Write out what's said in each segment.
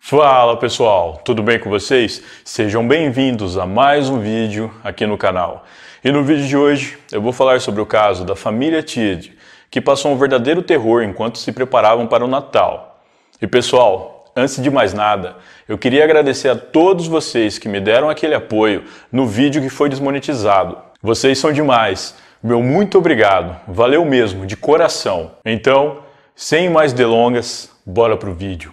Fala pessoal, tudo bem com vocês? Sejam bem-vindos a mais um vídeo aqui no canal. E no vídeo de hoje eu vou falar sobre o caso da família Tidd, que passou um verdadeiro terror enquanto se preparavam para o Natal. E pessoal, antes de mais nada, eu queria agradecer a todos vocês que me deram aquele apoio no vídeo que foi desmonetizado. Vocês são demais, meu muito obrigado, valeu mesmo, de coração. Então, sem mais delongas, bora pro vídeo.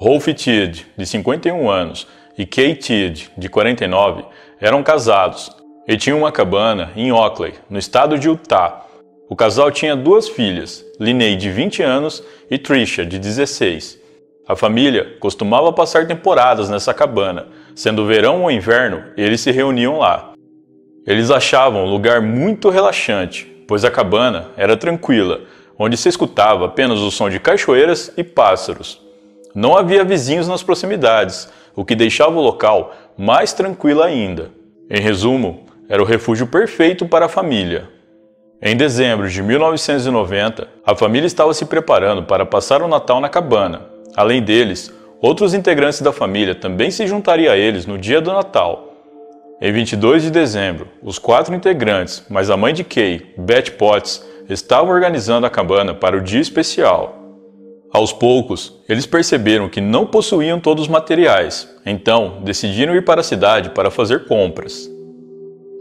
Rolf Tidd, de 51 anos, e Kay Tidd, de 49, eram casados e tinham uma cabana em Oakley, no estado de Utah. O casal tinha duas filhas, Linnea, de 20 anos, e Trisha, de 16. A família costumava passar temporadas nessa cabana, sendo verão ou inverno, eles se reuniam lá. Eles achavam o lugar muito relaxante, pois a cabana era tranquila, onde se escutava apenas o som de cachoeiras e pássaros. Não havia vizinhos nas proximidades, o que deixava o local mais tranquilo ainda. Em resumo, era o refúgio perfeito para a família. Em dezembro de 1990, a família estava se preparando para passar o Natal na cabana. Além deles, outros integrantes da família também se juntariam a eles no dia do Natal. Em 22 de dezembro, os 4 integrantes, mais a mãe de Kay, Beth Potts, estavam organizando a cabana para o dia especial. Aos poucos, eles perceberam que não possuíam todos os materiais, então decidiram ir para a cidade para fazer compras.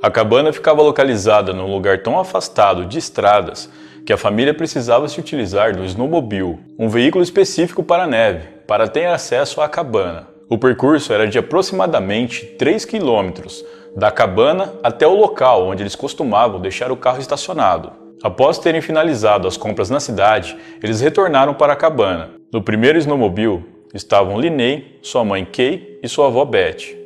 A cabana ficava localizada num lugar tão afastado de estradas que a família precisava se utilizar do snowmobile, um veículo específico para a neve, para ter acesso à cabana. O percurso era de aproximadamente 3 quilômetros, da cabana até o local onde eles costumavam deixar o carro estacionado. Após terem finalizado as compras na cidade, eles retornaram para a cabana. No primeiro snowmobile estavam Linnea, sua mãe Kay e sua avó Beth.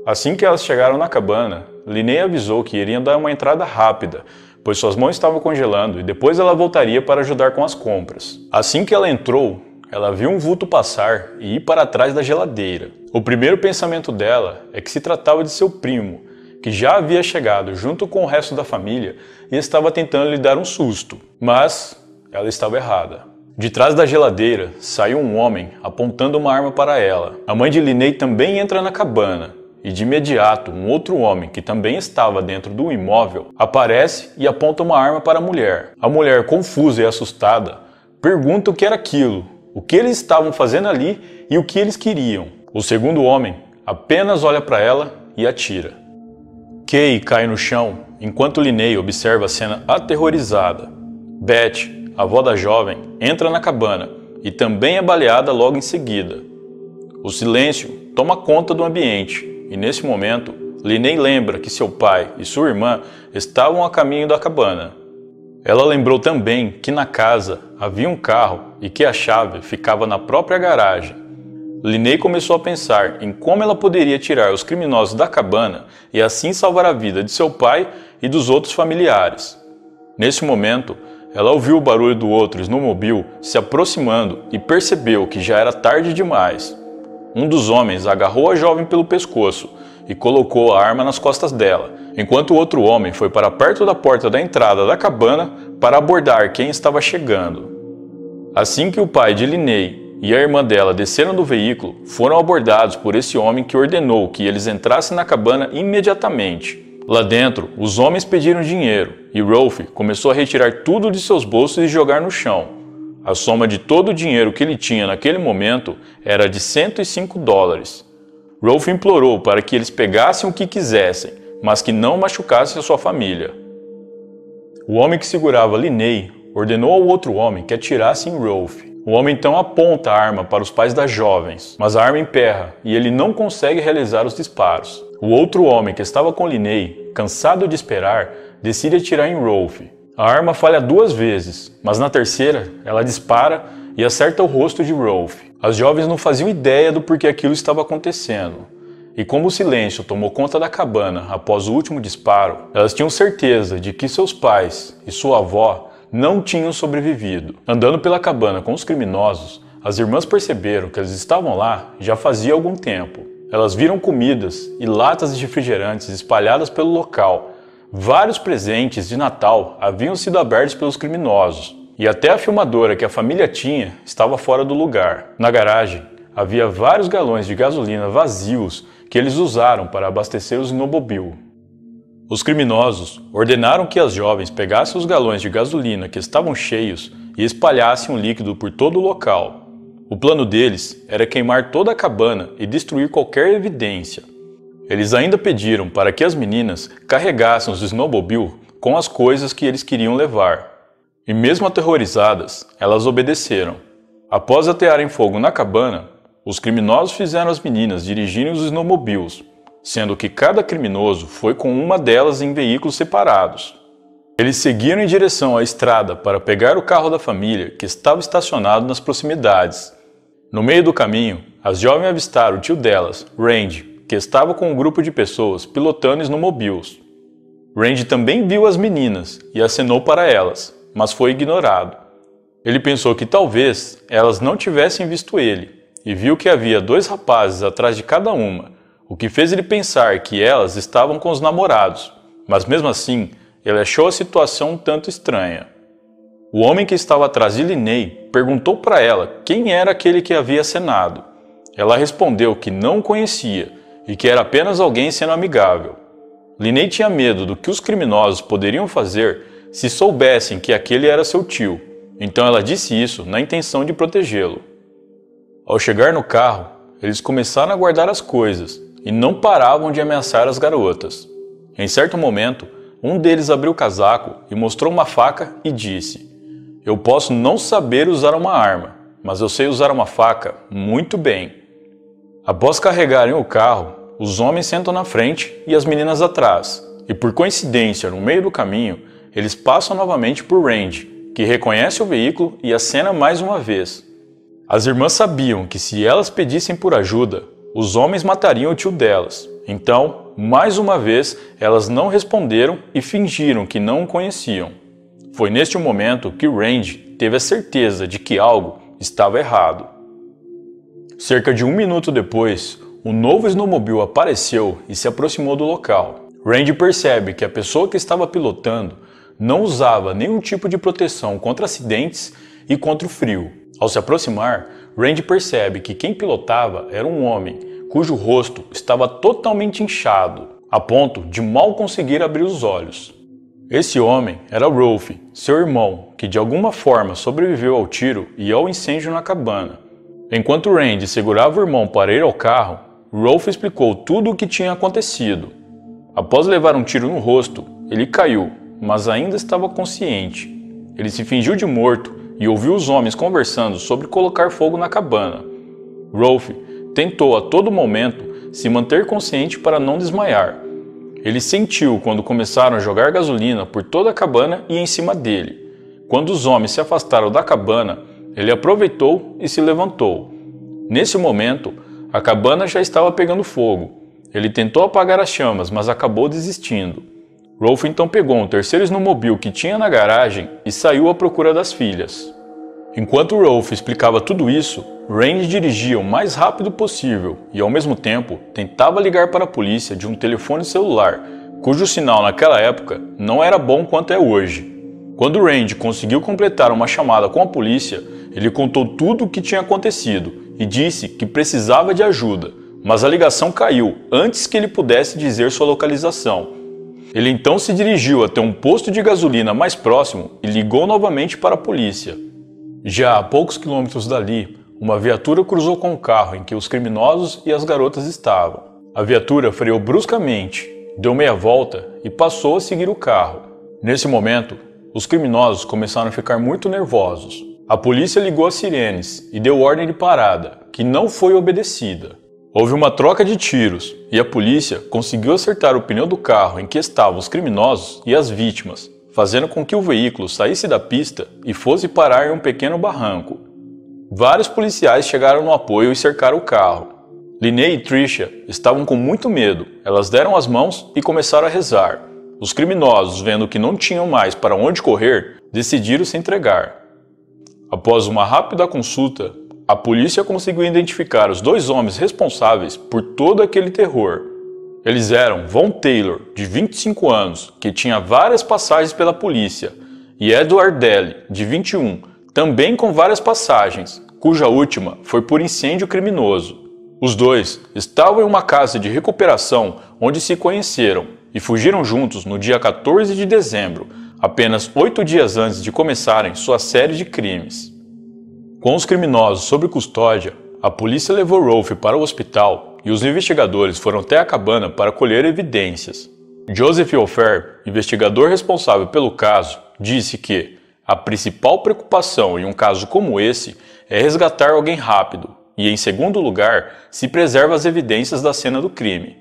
Assim que elas chegaram na cabana, Linnea avisou que iriam dar uma entrada rápida, pois suas mãos estavam congelando e depois ela voltaria para ajudar com as compras. Assim que ela entrou, ela viu um vulto passar e ir para trás da geladeira. O primeiro pensamento dela é que se tratava de seu primo, que já havia chegado junto com o resto da família e estava tentando lhe dar um susto. Mas ela estava errada. De trás da geladeira saiu um homem apontando uma arma para ela. A mãe de Linnea também entra na cabana e de imediato um outro homem que também estava dentro do imóvel aparece e aponta uma arma para a mulher. A mulher, confusa e assustada, pergunta o que era aquilo, o que eles estavam fazendo ali e o que eles queriam. O segundo homem apenas olha para ela e atira. Kay cai no chão enquanto Linnea observa a cena aterrorizada. Beth, a avó da jovem, entra na cabana e também é baleada logo em seguida. O silêncio toma conta do ambiente e nesse momento Linnea lembra que seu pai e sua irmã estavam a caminho da cabana. Ela lembrou também que na casa havia um carro e que a chave ficava na própria garagem. Linnea começou a pensar em como ela poderia tirar os criminosos da cabana e assim salvar a vida de seu pai e dos outros familiares. Nesse momento, ela ouviu o barulho do outro snowmobile se aproximando e percebeu que já era tarde demais. Um dos homens agarrou a jovem pelo pescoço e colocou a arma nas costas dela, enquanto o outro homem foi para perto da porta da entrada da cabana para abordar quem estava chegando. Assim que o pai de Linnea e a irmã dela desceram do veículo, foram abordados por esse homem que ordenou que eles entrassem na cabana imediatamente. Lá dentro, os homens pediram dinheiro e Rolf começou a retirar tudo de seus bolsos e jogar no chão. A soma de todo o dinheiro que ele tinha naquele momento era de $105. Rolf implorou para que eles pegassem o que quisessem, mas que não machucassem a sua família. O homem que segurava Linnea ordenou ao outro homem que atirasse em Rolf. O homem então aponta a arma para os pais das jovens, mas a arma emperra e ele não consegue realizar os disparos. O outro homem que estava com Linnea, cansado de esperar, decide atirar em Rolf. A arma falha 2 vezes, mas na terceira ela dispara e acerta o rosto de Rolf. As jovens não faziam ideia do porquê aquilo estava acontecendo. E como o silêncio tomou conta da cabana após o último disparo, elas tinham certeza de que seus pais e sua avó não tinham sobrevivido. Andando pela cabana com os criminosos, as irmãs perceberam que eles estavam lá já fazia algum tempo. Elas viram comidas e latas de refrigerantes espalhadas pelo local. Vários presentes de Natal haviam sido abertos pelos criminosos. e até a filmadora que a família tinha estava fora do lugar. Na garagem, havia vários galões de gasolina vazios que eles usaram para abastecer os snowmobile. Os criminosos ordenaram que as jovens pegassem os galões de gasolina que estavam cheios e espalhassem o líquido por todo o local. O plano deles era queimar toda a cabana e destruir qualquer evidência. Eles ainda pediram para que as meninas carregassem os snowmobile com as coisas que eles queriam levar. E mesmo aterrorizadas, elas obedeceram. Após atearem fogo na cabana, os criminosos fizeram as meninas dirigirem os snowmobiles, sendo que cada criminoso foi com uma delas em veículos separados. Eles seguiram em direção à estrada para pegar o carro da família que estava estacionado nas proximidades. No meio do caminho, as jovens avistaram o tio delas, Randy, que estava com um grupo de pessoas pilotando snowmobiles. Randy também viu as meninas e acenou para elas, mas foi ignorado. Ele pensou que talvez elas não tivessem visto ele e viu que havia 2 rapazes atrás de cada uma, o que fez ele pensar que elas estavam com os namorados, mas mesmo assim ele achou a situação um tanto estranha. O homem que estava atrás de Linney perguntou para ela quem era aquele que havia acenado. Ela respondeu que não o conhecia e que era apenas alguém sendo amigável. Linney tinha medo do que os criminosos poderiam fazer se soubessem que aquele era seu tio, então ela disse isso na intenção de protegê-lo. Ao chegar no carro, eles começaram a guardar as coisas e não paravam de ameaçar as garotas. Em certo momento, um deles abriu o casaco e mostrou uma faca e disse: "Eu posso não saber usar uma arma, mas eu sei usar uma faca muito bem." Após carregarem o carro, os homens sentam na frente e as meninas atrás, e por coincidência, no meio do caminho, eles passam novamente por Randy, que reconhece o veículo e acena mais uma vez. As irmãs sabiam que se elas pedissem por ajuda, os homens matariam o tio delas. Então, mais uma vez, elas não responderam e fingiram que não o conheciam. Foi neste momento que Randy teve a certeza de que algo estava errado. Cerca de 1 minuto depois, um novo snowmobile apareceu e se aproximou do local. Randy percebe que a pessoa que estava pilotando não usava nenhum tipo de proteção contra acidentes e contra o frio. Ao se aproximar, Randy percebe que quem pilotava era um homem, cujo rosto estava totalmente inchado, a ponto de mal conseguir abrir os olhos. Esse homem era Rolf, seu irmão, que de alguma forma sobreviveu ao tiro e ao incêndio na cabana. Enquanto Randy segurava o irmão para ir ao carro, Rolf explicou tudo o que tinha acontecido. Após levar um tiro no rosto, ele caiu, mas ainda estava consciente. Ele se fingiu de morto e ouviu os homens conversando sobre colocar fogo na cabana. Rolf tentou a todo momento se manter consciente para não desmaiar. Ele sentiu quando começaram a jogar gasolina por toda a cabana e em cima dele. Quando os homens se afastaram da cabana, ele aproveitou e se levantou. Nesse momento, a cabana já estava pegando fogo. Ele tentou apagar as chamas, mas acabou desistindo. Rolf então pegou um terceiro snowmobile que tinha na garagem e saiu à procura das filhas. Enquanto Rolf explicava tudo isso, Randy dirigia o mais rápido possível e, ao mesmo tempo, tentava ligar para a polícia de um telefone celular, cujo sinal naquela época não era bom quanto é hoje. Quando Randy conseguiu completar uma chamada com a polícia, ele contou tudo o que tinha acontecido e disse que precisava de ajuda, mas a ligação caiu antes que ele pudesse dizer sua localização. Ele então se dirigiu até um posto de gasolina mais próximo e ligou novamente para a polícia. Já a poucos quilômetros dali, uma viatura cruzou com o carro em que os criminosos e as garotas estavam. A viatura freou bruscamente, deu meia volta e passou a seguir o carro. Nesse momento, os criminosos começaram a ficar muito nervosos. A polícia ligou as sirenes e deu ordem de parada, que não foi obedecida. Houve uma troca de tiros e a polícia conseguiu acertar o pneu do carro em que estavam os criminosos e as vítimas, fazendo com que o veículo saísse da pista e fosse parar em um pequeno barranco. Vários policiais chegaram no apoio e cercaram o carro. Linney e Tricia estavam com muito medo. Elas deram as mãos e começaram a rezar. Os criminosos, vendo que não tinham mais para onde correr, decidiram se entregar. Após uma rápida consulta, a polícia conseguiu identificar os 2 homens responsáveis por todo aquele terror. Eles eram Von Taylor, de 25 anos, que tinha várias passagens pela polícia, e Edward Daly, de 21, também com várias passagens, cuja última foi por incêndio criminoso. Os dois estavam em uma casa de recuperação onde se conheceram e fugiram juntos no dia 14 de dezembro, apenas 8 dias antes de começarem sua série de crimes. Com os criminosos sob custódia, a polícia levou Rolfe para o hospital e os investigadores foram até a cabana para colher evidências. Joseph Ofer, investigador responsável pelo caso, disse que a principal preocupação em um caso como esse é resgatar alguém rápido e, em segundo lugar, se preserva as evidências da cena do crime.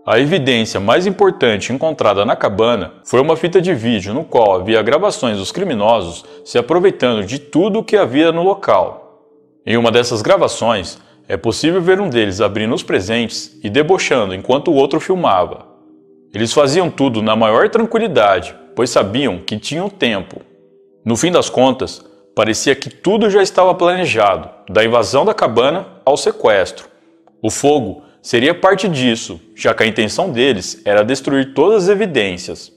A evidência mais importante encontrada na cabana foi uma fita de vídeo no qual havia gravações dos criminosos se aproveitando de tudo o que havia no local. Em uma dessas gravações, é possível ver um deles abrindo os presentes e debochando enquanto o outro filmava. Eles faziam tudo na maior tranquilidade, pois sabiam que tinham tempo. No fim das contas, parecia que tudo já estava planejado, da invasão da cabana ao sequestro. O fogo seria parte disso, já que a intenção deles era destruir todas as evidências.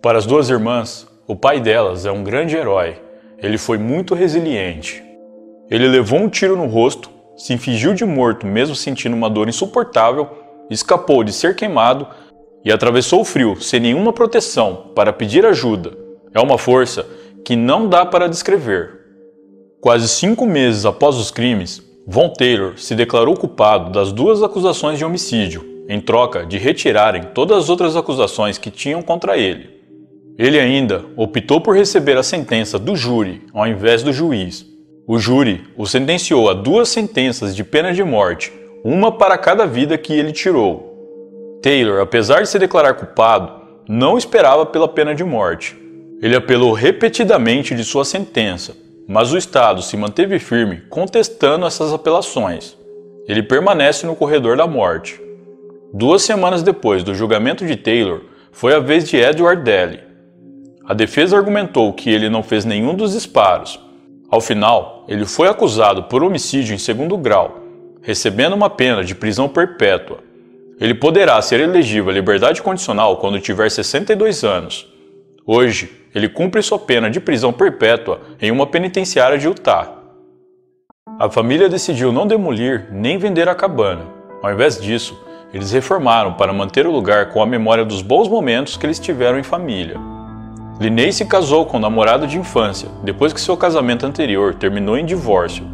Para as duas irmãs, o pai delas é um grande herói. Ele foi muito resiliente. Ele levou um tiro no rosto, se fingiu de morto mesmo sentindo uma dor insuportável, escapou de ser queimado e atravessou o frio sem nenhuma proteção para pedir ajuda. É uma força que não dá para descrever. Quase 5 meses após os crimes, Von Taylor se declarou culpado das 2 acusações de homicídio, em troca de retirarem todas as outras acusações que tinham contra ele. Ele ainda optou por receber a sentença do júri ao invés do juiz. O júri o sentenciou a 2 sentenças de pena de morte, uma para cada vida que ele tirou. Taylor, apesar de se declarar culpado, não esperava pela pena de morte. Ele apelou repetidamente de sua sentença, mas o Estado se manteve firme contestando essas apelações. Ele permanece no corredor da morte. 2 semanas depois do julgamento de Taylor, foi a vez de Edward Daly. A defesa argumentou que ele não fez nenhum dos disparos. Ao final, ele foi acusado por homicídio em 2º grau, recebendo uma pena de prisão perpétua. Ele poderá ser elegível à liberdade condicional quando tiver 62 anos. Hoje, ele cumpre sua pena de prisão perpétua em uma penitenciária de Utah. A família decidiu não demolir nem vender a cabana. Ao invés disso, eles reformaram para manter o lugar com a memória dos bons momentos que eles tiveram em família. Linnea se casou com o namorado de infância, depois que seu casamento anterior terminou em divórcio.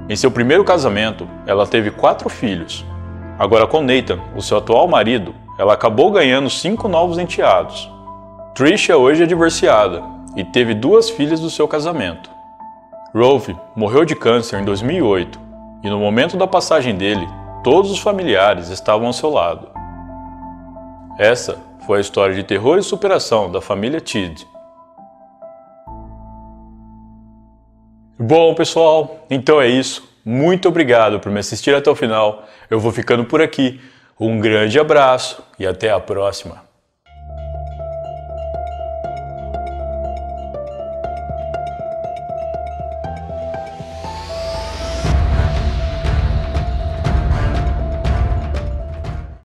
Em seu primeiro casamento, ela teve 4 filhos. Agora com Nathan, o seu atual marido, ela acabou ganhando 5 novos enteados. Tricia hoje é divorciada e teve 2 filhas do seu casamento. Rolfe morreu de câncer em 2008 e no momento da passagem dele, todos os familiares estavam ao seu lado. Essa foi a história de terror e superação da família Tidd. Bom, pessoal, então é isso. Muito obrigado por me assistir até o final. Eu vou ficando por aqui. Um grande abraço e até a próxima.